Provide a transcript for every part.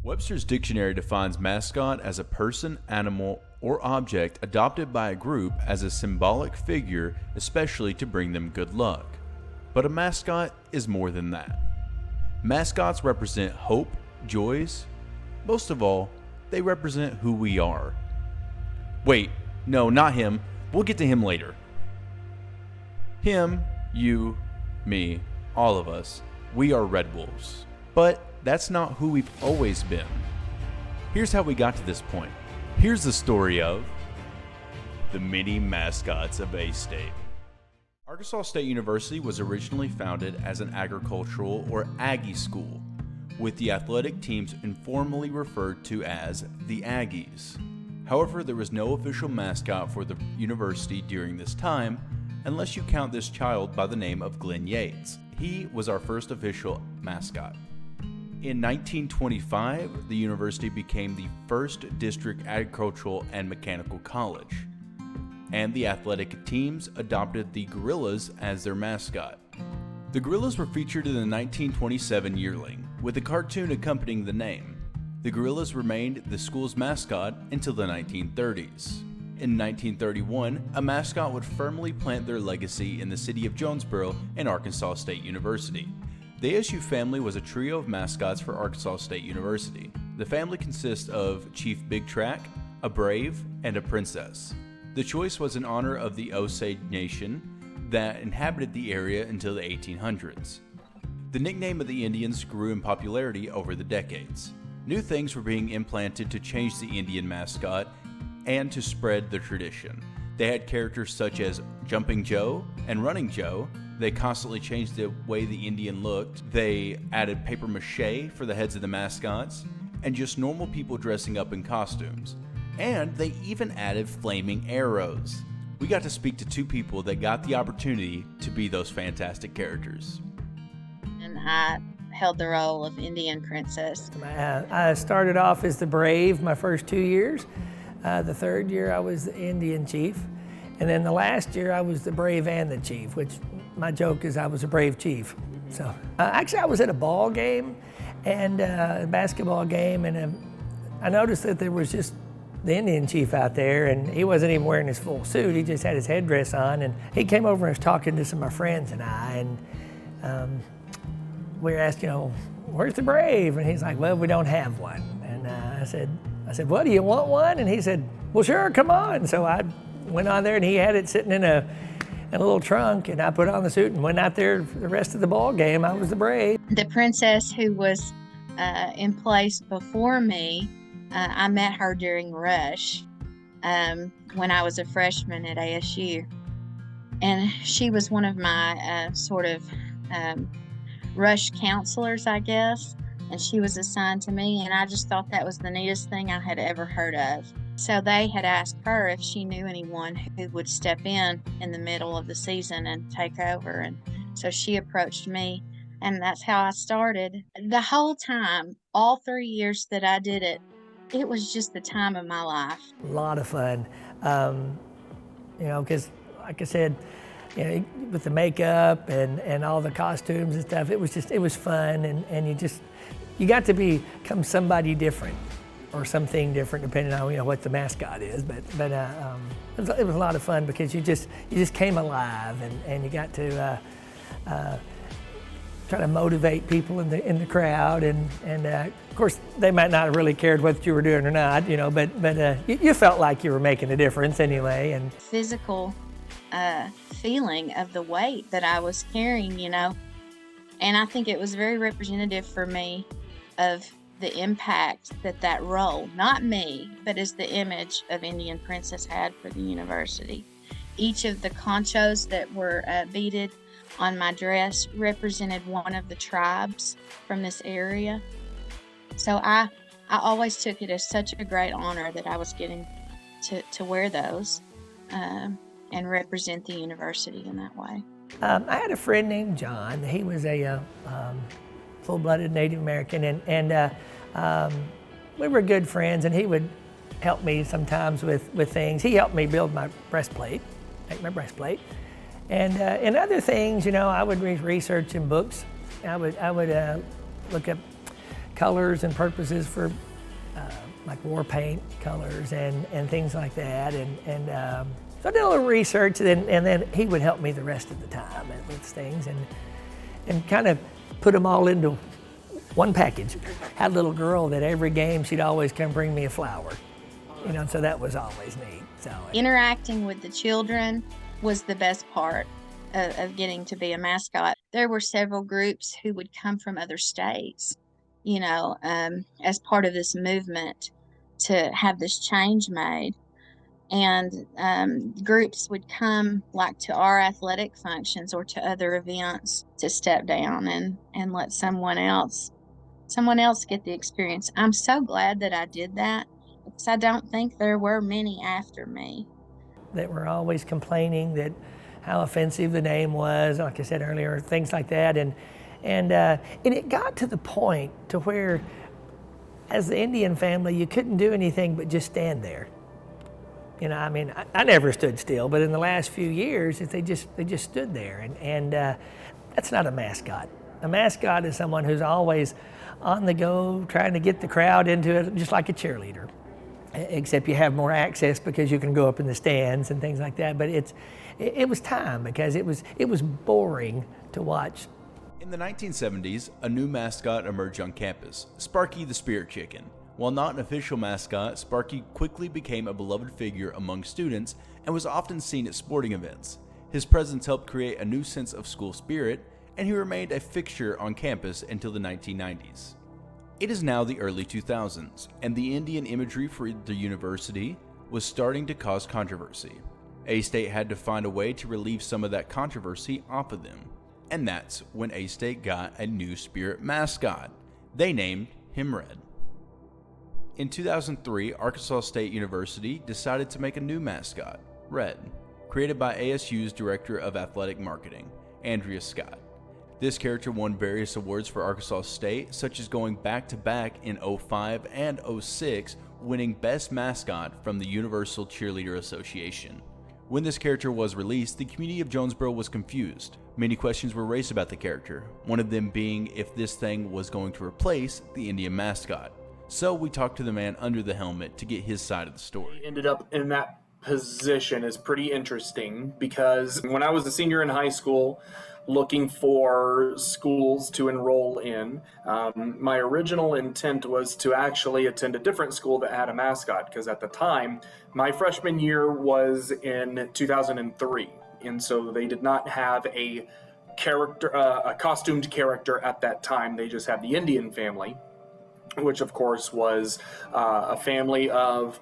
Webster's dictionary defines mascot as a person, animal, or object adopted by a group as a symbolic figure, especially to bring them good luck. But a mascot is more than that. Mascots represent hope, joys. Most of all, they represent who we are. Wait, no, not him. We'll get to him later. Him, you, me, all of us, we are Red Wolves. But that's not who we've always been. Here's how we got to this point. Here's the story of the mini mascots of A-State. Arkansas State University was originally founded as an agricultural or Aggie school, with the athletic teams informally referred to as the Aggies. However, there was no official mascot for the university during this time, unless you count this child by the name of Glenn Yates. He was our first official mascot. In 1925, the university became the first district agricultural and mechanical college, and the athletic teams adopted the gorillas as their mascot. The gorillas were featured in the 1927 yearling, with a cartoon accompanying the name. The gorillas remained the school's mascot until the 1930s. In 1931, a mascot would firmly plant their legacy in the city of Jonesboro and Arkansas State University. The ASU family was a trio of mascots for Arkansas State University. The family consists of Chief Big Track, a Brave, and a Princess. The choice was in honor of the Osage Nation that inhabited the area until the 1800s. The nickname of the Indians grew in popularity over the decades. New things were being implanted to change the Indian mascot and to spread the tradition. They had characters such as Jumping Joe and Running Joe. They constantly changed the way the Indian looked. They added paper mache for the heads of the mascots, and just normal people dressing up in costumes. And they even added flaming arrows. We got to speak to two people that got the opportunity to be those fantastic characters. And I held the role of Indian Princess. I started off as the Brave my first 2 years. The third year I was the Indian Chief. And then the last year I was the Brave and the Chief, which my joke is I was a Brave Chief. So actually I was at a ball game, and a basketball game, and I noticed that there was just the Indian Chief out there, and he wasn't even wearing his full suit. He just had his headdress on, and he came over and was talking to some of my friends and I, and we were asked, where's the Brave? And he's like, well, we don't have one. And I said, what, do you want one? And he said, well, sure, come on. So I went on there, and he had it sitting in a little trunk, and I put on the suit and went out there for the rest of the ball game. I was the Brave. The princess who was in place before me, I met her during Rush when I was a freshman at ASU. And she was one of my Rush counselors, I guess. And she was assigned to me, and I just thought that was the neatest thing I had ever heard of. So they had asked her if she knew anyone who would step in the middle of the season and take over. And so she approached me, and that's how I started. The whole time, all 3 years that I did it, it was just the time of my life. A lot of fun, because like I said, with the makeup and all the costumes and stuff, it was fun, and you got to become somebody different or something different depending on what the mascot is. But it was a lot of fun because you just came alive, and you got to try to motivate people in the crowd, and of course they might not have really cared what you were doing or not, but you felt like you were making a difference anyway. And physical feeling of the weight that I was carrying, and I think it was very representative for me of the impact that role, not me, but as the image of Indian Princess had for the university. Each of the conchos that were beaded on my dress represented one of the tribes from this area. So I always took it as such a great honor that I was getting to wear those and represent the university in that way. I had a friend named John. He was a full-blooded Native American, and we were good friends, and he would help me sometimes with things. He helped me build my breastplate, make my breastplate. And other things, I would research in books. I would look up, colors and purposes for like war paint colors and things like that. So I did a little research, and then he would help me the rest of the time with things and kind of put them all into one package. Had a little girl that every game she'd always come bring me a flower, so that was always neat. So interacting with the children was the best part of getting to be a mascot. There were several groups who would come from other states, as part of this movement to have this change made. And groups would come like to our athletic functions or to other events to step down and let someone else get the experience. I'm so glad that I did that, because I don't think there were many after me that were always complaining that how offensive the name was, like I said earlier, things like that. And it got to the point to where, as the Indian family, you couldn't do anything but just stand there. I never stood still, but in the last few years, they just stood there, and that's not a mascot. A mascot is someone who's always on the go, trying to get the crowd into it, just like a cheerleader, except you have more access because you can go up in the stands and things like that. But it was time, because it was boring to watch. In the 1970s, a new mascot emerged on campus, Sparky the Spirit Chicken. While not an official mascot, Sparky quickly became a beloved figure among students and was often seen at sporting events. His presence helped create a new sense of school spirit, and he remained a fixture on campus until the 1990s. It is now the early 2000s, and the Indian imagery for the university was starting to cause controversy. A-State had to find a way to relieve some of that controversy off of them, and that's when A-State got a new spirit mascot. They named him Red. In 2003, Arkansas State University decided to make a new mascot, Red, created by ASU's Director of Athletic Marketing, Andrea Scott. This character won various awards for Arkansas State, such as going back-to-back in 2005 and 2006, winning Best Mascot from the Universal Cheerleader Association. When this character was released, the community of Jonesboro was confused. Many questions were raised about the character, one of them being if this thing was going to replace the Indian mascot. So we talked to the man under the helmet to get his side of the story. Ended up in that position is pretty interesting, because when I was a senior in high school looking for schools to enroll in, my original intent was to actually attend a different school that had a mascot, because at the time, my freshman year was in 2003, and so they did not have a costumed character at that time. They just had the Indian family, which of course was a family of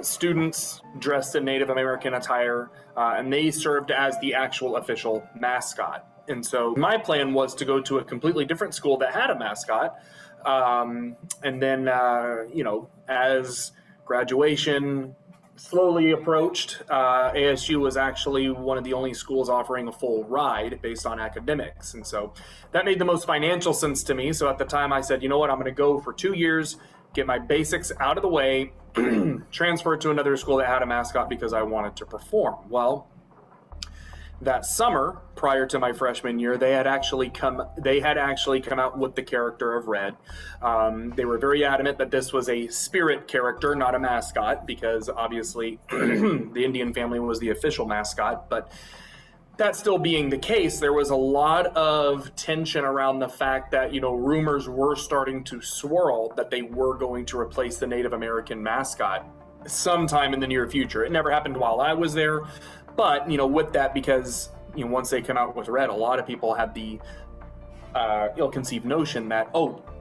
students dressed in Native American attire, and they served as the actual official mascot. And so my plan was to go to a completely different school that had a mascot. And then, as graduation slowly approached, ASU was actually one of the only schools offering a full ride based on academics. And so that made the most financial sense to me. So at the time I said, you know what, I'm going to go for 2 years, get my basics out of the way, transfer to another school that had a mascot because I wanted to perform. Well, that summer, prior to my freshman year, they had actually come out with the character of Red. They were very adamant that this was a spirit character, not a mascot, because obviously the Indian family was the official mascot. But that still being the case, there was a lot of tension around the fact that, rumors were starting to swirl that they were going to replace the Native American mascot sometime in the near future. It never happened while I was there. But, with that, because, once they come out with Red, a lot of people had the ill-conceived notion that,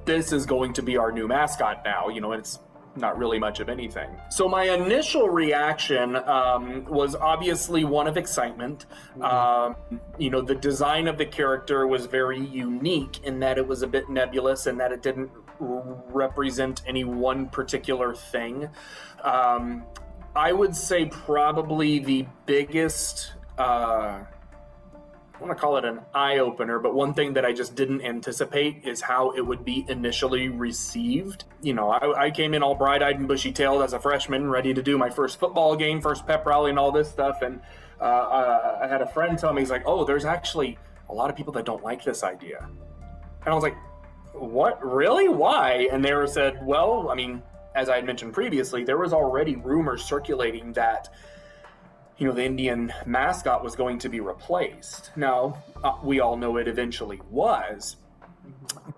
this is going to be our new mascot now, and it's not really much of anything. So my initial reaction was obviously one of excitement. The design of the character was very unique in that it was a bit nebulous and that it didn't represent any one particular thing. I would say probably the biggest, I want to call it an eye-opener, but one thing that I just didn't anticipate is how it would be initially received. I came in all bright-eyed and bushy-tailed as a freshman, ready to do my first football game, first pep rally and all this stuff, and I had a friend tell me, he's like, there's actually a lot of people that don't like this idea. And I was like, what, really? Why? And they were said, well, I mean, as I had mentioned previously, there was already rumors circulating that, you know, the Indian mascot was going to be replaced. Now, we all know it eventually was,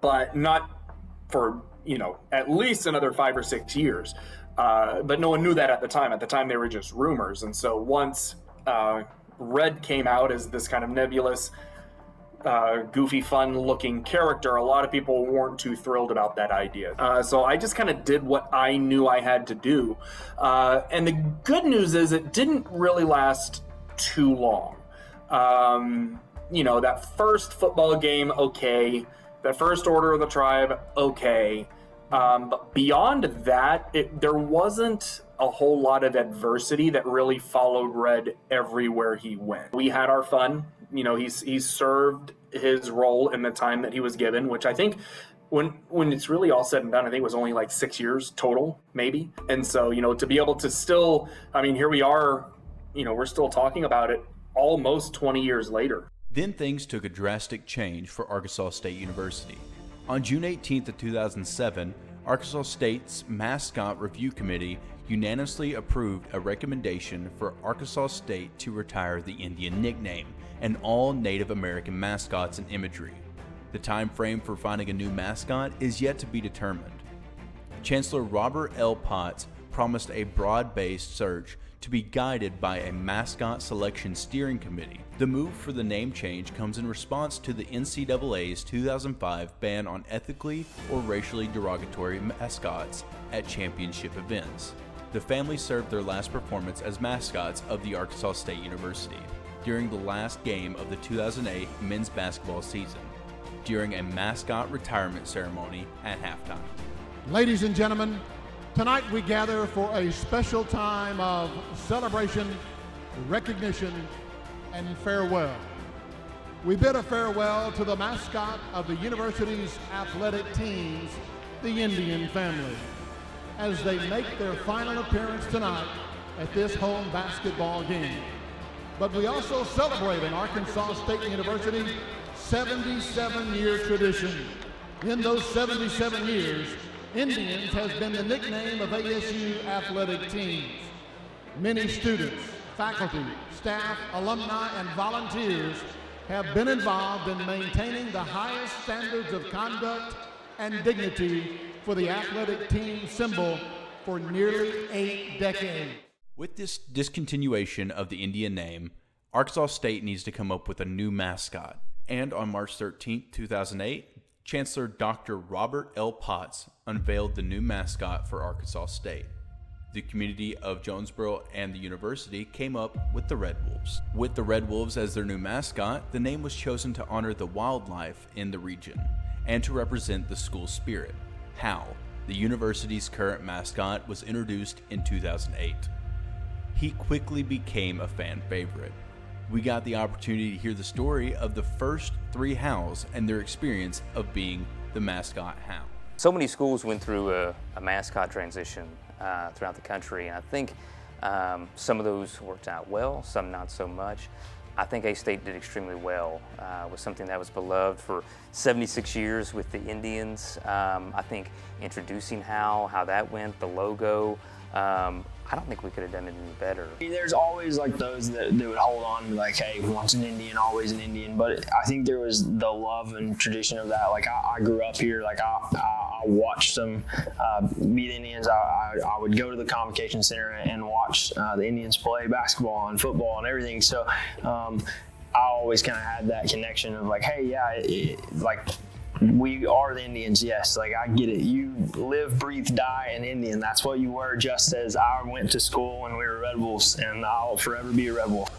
but not for, you know, at least another 5 or 6 years. But no one knew that at the time. At the time, they were just rumors. And so once Red came out as this kind of nebulous, goofy, fun-looking character, a lot of people weren't too thrilled about that idea. So I just kind of did what I knew I had to do. And the good news is it didn't really last too long. You know, that first football game, okay. That first Order of the Tribe, okay. But beyond that, there wasn't a whole lot of adversity that really followed Red everywhere he went. We had our fun. You know, he served his role in the time that he was given, which I think when it's really all said and done, I think it was only like 6 years total, maybe. And so, you know, to be able to still, I mean, here we are, you know, we're still talking about it almost 20 years later. Then things took a drastic change for Arkansas State University. On June 18th of 2007, Arkansas State's Mascot Review Committee unanimously approved a recommendation for Arkansas State to retire the Indian nickname and all Native American mascots and imagery. The time frame for finding a new mascot is yet to be determined. Chancellor Robert L. Potts promised a broad-based search to be guided by a mascot selection steering committee. The move for the name change comes in response to the NCAA's 2005 ban on ethically or racially derogatory mascots at championship events. The family served their last performance as mascots of the Arkansas State University during the last game of the 2008 men's basketball season, during a mascot retirement ceremony at halftime. Ladies and gentlemen, tonight we gather for a special time of celebration, recognition, and farewell. We bid a farewell to the mascot of the university's athletic teams, the Indian family, as they make their final appearance tonight at this home basketball game. But we also celebrate in Arkansas State University's 77-year tradition. In those 77 years, Indians has been the nickname of ASU athletic teams. Many students, faculty, staff, alumni, and volunteers have been involved in maintaining the highest standards of conduct and dignity for the athletic team symbol for nearly 8 decades. With this discontinuation of the Indian name, Arkansas State needs to come up with a new mascot. And on March 13, 2008, Chancellor Dr. Robert L. Potts unveiled the new mascot for Arkansas State. The community of Jonesboro and the university came up with the Red Wolves. With the Red Wolves as their new mascot, the name was chosen to honor the wildlife in the region and to represent the school spirit. Hal, the university's current mascot, was introduced in 2008. He quickly became a fan favorite. We got the opportunity to hear the story of the first 3 Hals and their experience of being the mascot Hal. So many schools went through a mascot transition throughout the country, and I think some of those worked out well, some not so much. I think A-State did extremely well with something that was beloved for 76 years with the Indians. I think introducing how that went, the logo, I don't think we could have done it any better. There's always like those that would hold on to like, hey, once an Indian, always an Indian. But I think there was the love and tradition of that. Like I grew up here, like I watched them be the Indians. I would go to the Convocation Center and watch the Indians play basketball and football and everything. So I always kind of had that connection of like, hey, yeah, like we are the Indians, yes. Like I get it. You live, breathe, die an Indian. That's what you were, just as I went to school when we were Red Wolves, and I'll forever be a Red Wolf.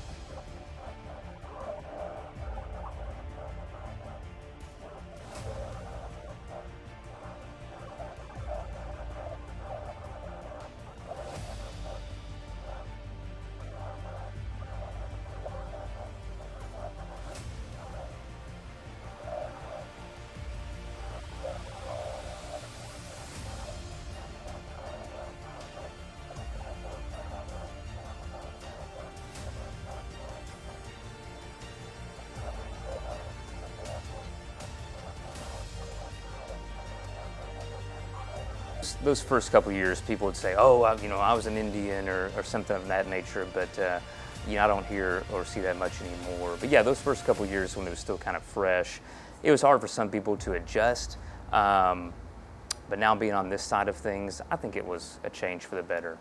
those first couple years, people would say, oh, I was an Indian or something of that nature, but I don't hear or see that much anymore. But yeah, those first couple years when it was still kind of fresh, it was hard for some people to adjust. But now being on this side of things, I think it was a change for the better.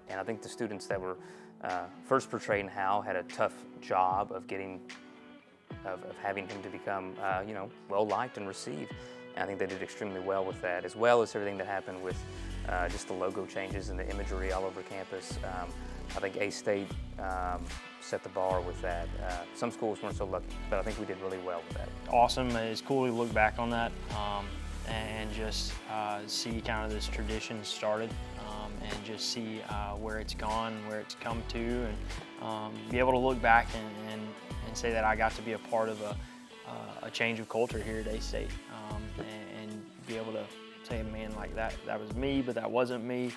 And I think the students that were first portrayed in Hal had a tough job of having him to become, well-liked and received. And I think they did extremely well with that, as well as everything that happened with just the logo changes and the imagery all over campus. I think A-State set the bar with that. Some schools weren't so lucky, but I think we did really well with that. Awesome. It's cool to look back on that and just see kind of this tradition started and just see where it's gone, where it's come to, and be able to look back and say that I got to be a part of a change of culture here at A-State and be able to say, man, like that was me, but that wasn't me.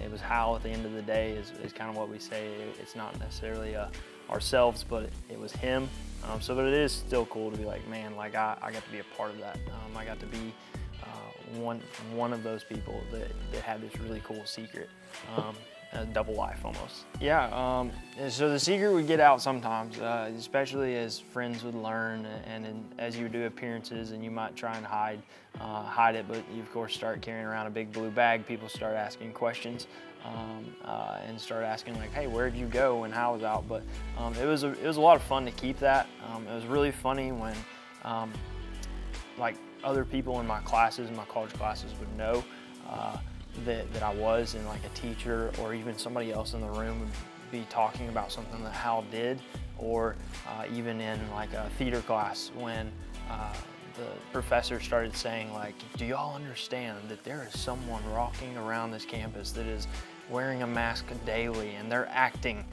It was Hal at the end of the day is kind of what we say. It's not necessarily ourselves, but it was him. But it is still cool to be like, man, like I got to be a part of that. I got to be one of those people that had this really cool secret, a double life almost. Yeah, so the secret would get out sometimes, especially as friends would learn and as you would do appearances and you might try and hide it, but you of course start carrying around a big blue bag. People start asking questions and start asking like, hey, where'd you go and how was out? But it was a lot of fun to keep that. It was really funny when like other people in my classes, my college classes would know that I was, and like a teacher or even somebody else in the room would be talking about something that Hal did, or even in like a theater class when the professor started saying like, do y'all understand that there is someone walking around this campus that is wearing a mask daily and they're acting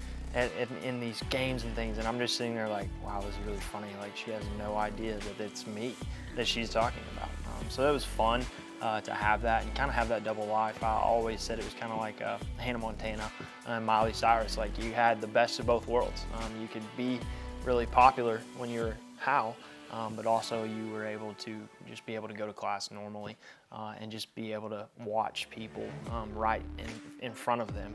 in these games and things, and I'm just sitting there like, wow, this is really funny. Like she has no idea that it's me that she's talking about. So that was fun to have that and kind of have that double life. I always said it was kind of like Hannah Montana and Miley Cyrus. Like you had the best of both worlds. You could be really popular when you're Hal, but also you were able to just be able to go to class normally and just be able to watch people right in front of them.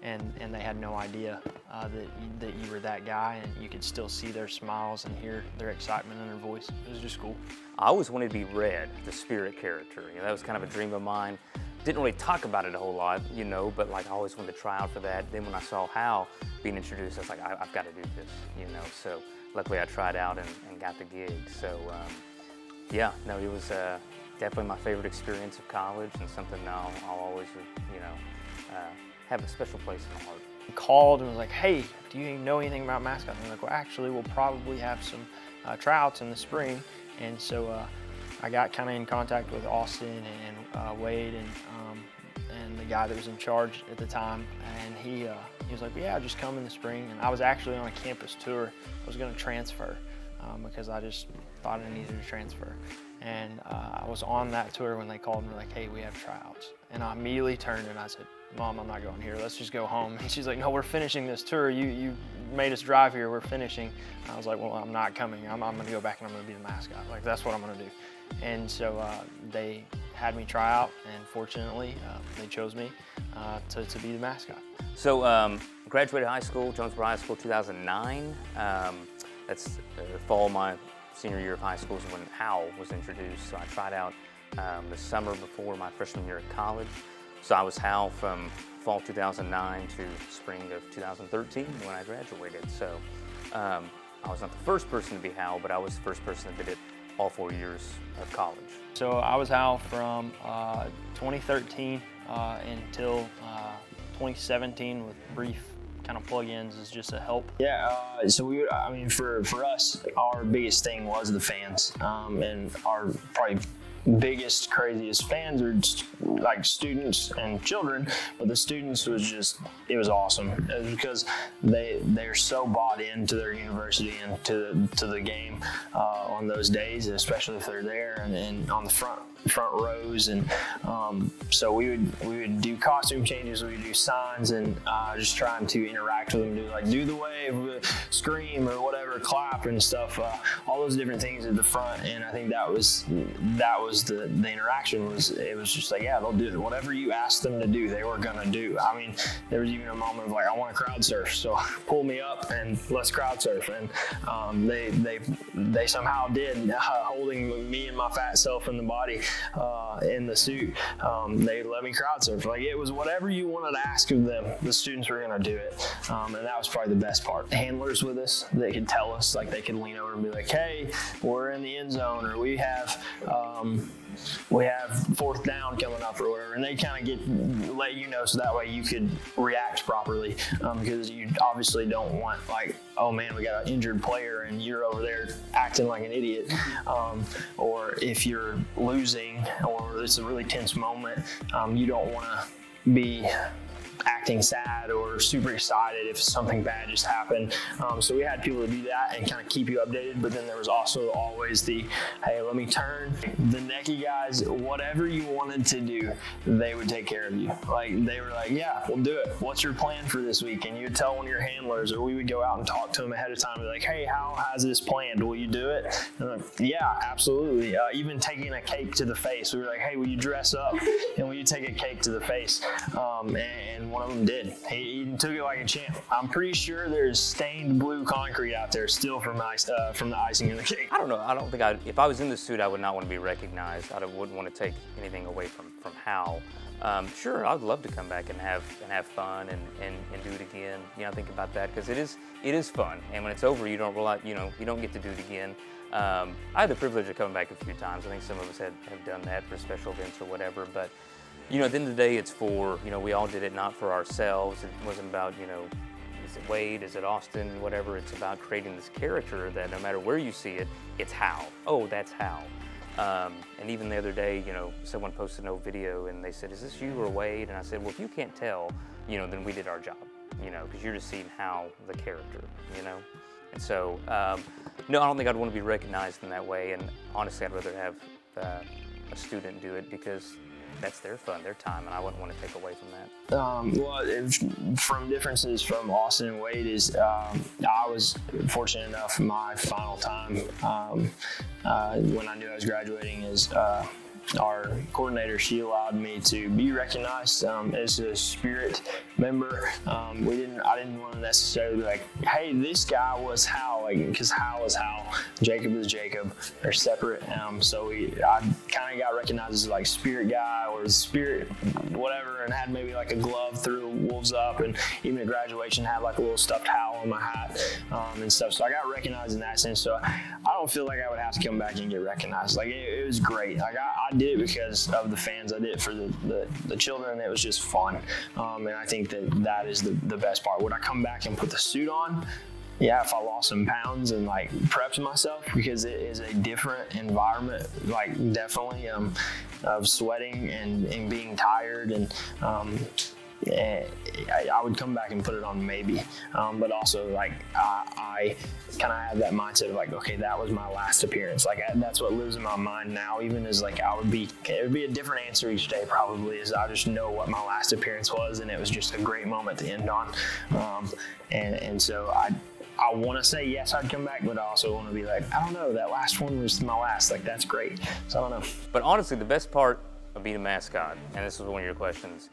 And they had no idea that you were that guy, and you could still see their smiles and hear their excitement in their voice. It was just cool. I always wanted to be Red, the spirit character. That was kind of a dream of mine. Didn't really talk about it a whole lot, but like I always wanted to try out for that. Then when I saw Hal being introduced, I was like, I've got to do this, So luckily I tried out and got the gig. So it was definitely my favorite experience of college, and something I'll always, have a special place in my heart. Called and was like, hey, do you know anything about Mascots? And I'm like, well, actually, we'll probably have some tryouts in the spring. And so I got kind of in contact with Austin and Wade and the guy that was in charge at the time. And he was like, yeah, just come in the spring. And I was actually on a campus tour. I was going to transfer because I just thought I needed to transfer. And I was on that tour when they called and were like, hey, we have tryouts. And I immediately turned and I said, Mom, I'm not going here. Let's just go home. And she's like, no, we're finishing this tour. You made us drive here. We're finishing. And I was like, well, I'm not coming. I'm going to go back and I'm going to be the mascot. Like, that's what I'm going to do. And so they had me try out, and fortunately, they chose me to be the mascot. So graduated high school, Jonesboro High School, 2009. That's the fall of my senior year of high school is when Hal was introduced. So I tried out the summer before my freshman year at college. So I was Hal from fall 2009 to spring of 2013 when I graduated. So I was not the first person to be Hal, but I was the first person that did it all 4 years of college. So I was Hal from 2013 until 2017 with brief kind of plug-ins as just a help. Yeah, so for us, our biggest thing was the fans, and our probably biggest, craziest fans are like students and children, but the students it was awesome. It was because they're so bought into their university and to the game on those days, especially if they're there and on the front front rows, and so we would do costume changes, we would do signs, and just trying to interact with them, do the wave, scream or whatever, clap and stuff, all those different things at the front. And I think that was the interaction. It was just like, yeah, they'll do it. Whatever you asked them to do, they were gonna do. I mean, there was even a moment of like, I want to crowd surf, so pull me up and let's crowd surf. And they somehow did, holding me and my fat self in the body in the suit. They let me crowd surf. Like, it was whatever you wanted to ask of them, the students were gonna do it. And that was probably the best part. Handlers with us, they could tell us, like they could lean over and be like, hey, we're in the end zone, or we have fourth down coming up or whatever, and they kind of let you know, so that way you could react properly, because you obviously don't want, like, oh man, we got an injured player and you're over there acting like an idiot, or if you're losing or it's a really tense moment, you don't want to be acting sad or super excited if something bad just happened. So we had people to do that and kind of keep you updated, but then there was also always the, hey, let me turn. The necky guys, whatever you wanted to do, they would take care of you. Like, they were like, yeah, we'll do it. What's your plan for this week? And you'd tell one of your handlers, or we would go out and talk to them ahead of time and be like, hey, how has this planned? Will you do it? And I'm like, yeah, absolutely. Even taking a cake to the face, we were like, hey, will you dress up? And will you take a cake to the face? And one of them did. He took it like a champ. I'm pretty sure there's stained blue concrete out there still from the icing in the cake. I don't know. I don't think if I was in the suit, I would not want to be recognized. I wouldn't want to take anything away from Hal. Sure, I'd love to come back and have fun and do it again. You know, think about that, because it is fun. And when it's over, you don't realize, you don't get to do it again. I had the privilege of coming back a few times. I think some of us have done that for special events or whatever. But at the end of the day, it's for, we all did it not for ourselves. It wasn't about, is it Wade, is it Austin, whatever. It's about creating this character that no matter where you see it, it's Hal. Oh, that's Hal. And even the other day, someone posted no video and they said, is this you or Wade? And I said, well, if you can't tell, then we did our job, because you're just seeing Hal, the character, And so, no, I don't think I'd want to be recognized in that way. And honestly, I'd rather have a student do it, because that's their fun, their time, and I wouldn't want to take away from that. Well, from differences from Austin and Wade is I was fortunate enough, my final time when I knew I was graduating is our coordinator, she allowed me to be recognized as a Spirit member. I didn't want to necessarily be like, hey, this guy was Hal, because Hal is Hal, Jacob is Jacob. They're separate. So I kind of got recognized as like Spirit guy or Spirit whatever, and had maybe like a glove through Wolves Up, and even at graduation had like a little stuffed Hal on my hat and stuff. So I got recognized in that sense. So I don't feel like I would have to come back and get recognized. Like, it was great. Like, I did it because of the fans. I did it for the children. It was just fun. And I think that is the best part. Would I come back and put the suit on? Yeah, if I lost some pounds and like prepped myself, because it is a different environment, like definitely of sweating and being tired, and I would come back and put it on maybe, but also like I kind of have that mindset of like, okay, that was my last appearance. Like, that's what lives in my mind now, even as like it would be a different answer each day probably, is I just know what my last appearance was, and it was just a great moment to end on. And so I want to say yes, I'd come back, but I also want to be like, I don't know, that last one was my last. Like, that's great. So I don't know. But honestly, the best part of being a mascot, and this was one of your questions,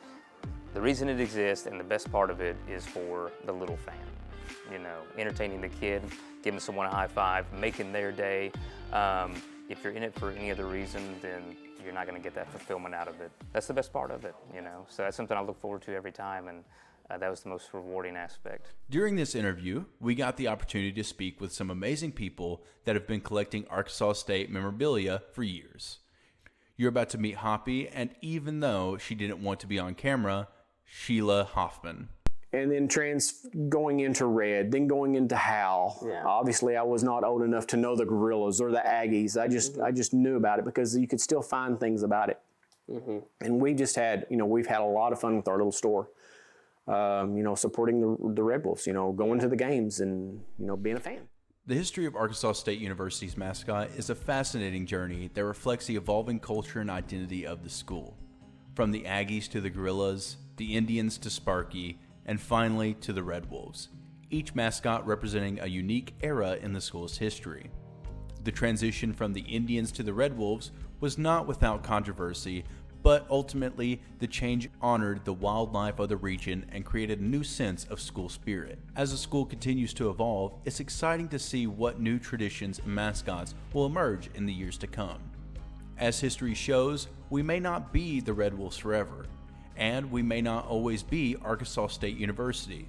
the reason it exists and the best part of it is for the little fan. Entertaining the kid, giving someone a high five, making their day. If you're in it for any other reason, then you're not going to get that fulfillment out of it. That's the best part of it, So that's something I look forward to every time, and that was the most rewarding aspect. During this interview, we got the opportunity to speak with some amazing people that have been collecting Arkansas State memorabilia for years. You're about to meet Hoppy, and even though she didn't want to be on camera, Sheila Hoffman. And then going into Red, then going into Hal. Yeah. Obviously, I was not old enough to know the Gorillas or the Aggies. I just knew about it because you could still find things about it. Mm-hmm. And we just had, we've had a lot of fun with our little store. Supporting the Red Wolves, going to the games and, being a fan. The history of Arkansas State University's mascot is a fascinating journey that reflects the evolving culture and identity of the school. From the Aggies to the Gorillas, the Indians to Sparky, and finally to the Red Wolves, each mascot representing a unique era in the school's history. The transition from the Indians to the Red Wolves was not without controversy, but ultimately the change honored the wildlife of the region and created a new sense of school spirit. As the school continues to evolve, it's exciting to see what new traditions and mascots will emerge in the years to come. As history shows, we may not be the Red Wolves forever, and we may not always be Arkansas State University,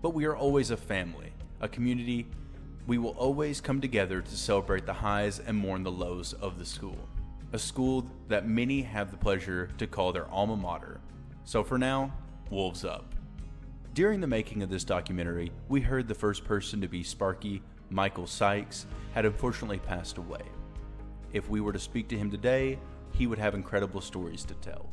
but we are always a family, a community. We will always come together to celebrate the highs and mourn the lows of the school. A school that many have the pleasure to call their alma mater. So for now, Wolves up. During the making of this documentary, we heard the first person to be Sparky, Michael Sykes, had unfortunately passed away. If we were to speak to him today, he would have incredible stories to tell.